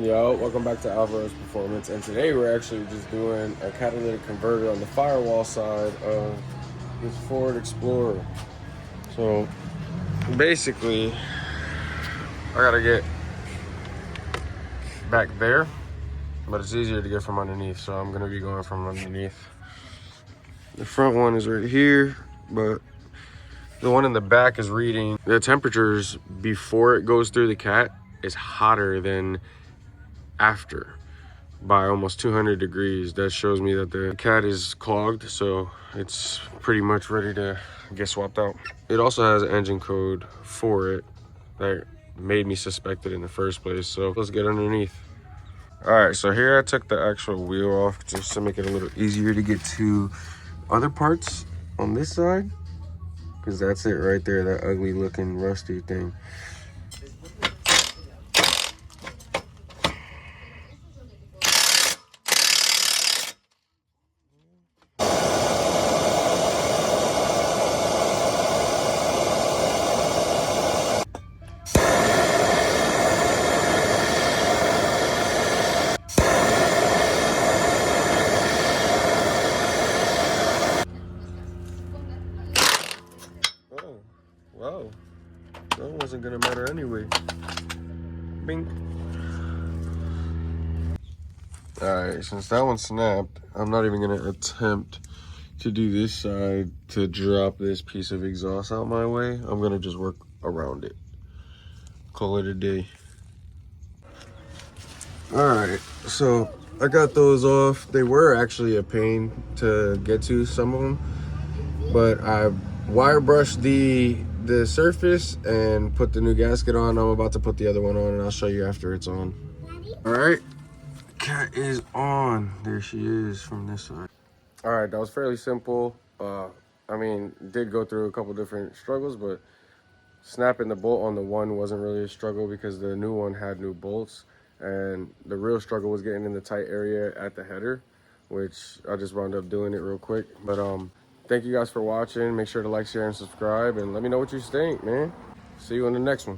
Yo, welcome back to Alvaro's Performance, and today we're actually just doing a catalytic converter on the firewall side of this Ford Explorer. So basically, I gotta get back there, but it's easier to get from underneath, so I'm gonna be going from underneath. The front one is right here, but the one in the back is reading the temperatures before it goes through the cat is hotter than after by almost 200 degrees. That shows me that the cat is clogged, so it's pretty much ready to get swapped out. It also has an engine code for it that made me suspect it in the first place, so let's get underneath. All right, so here I took the actual wheel off just to make it a little easier to get to other parts on this side, because that's it right there, that ugly looking rusty thing. Oh, wow. That wasn't gonna matter anyway. Bing. Alright, since that one snapped, I'm not even gonna attempt to do this side to drop this piece of exhaust out my way. I'm gonna just work around it. Call it a day. Alright, so I got those off. They were actually a pain to get to, some of them, but I wire brushed the surface and put the new gasket on. I'm about to put the other one on, and I'll show you after it's on. All right, cat is on. There she is from this side. All right, that was fairly simple. I mean, did go through a couple different struggles, but snapping the bolt on the one wasn't really a struggle because the new one had new bolts, and the real struggle was getting in the tight area at the header, which I just wound up doing it real quick. But thank you guys for watching. Make sure to like, share, and subscribe, and let me know what you think, man. See you in the next one.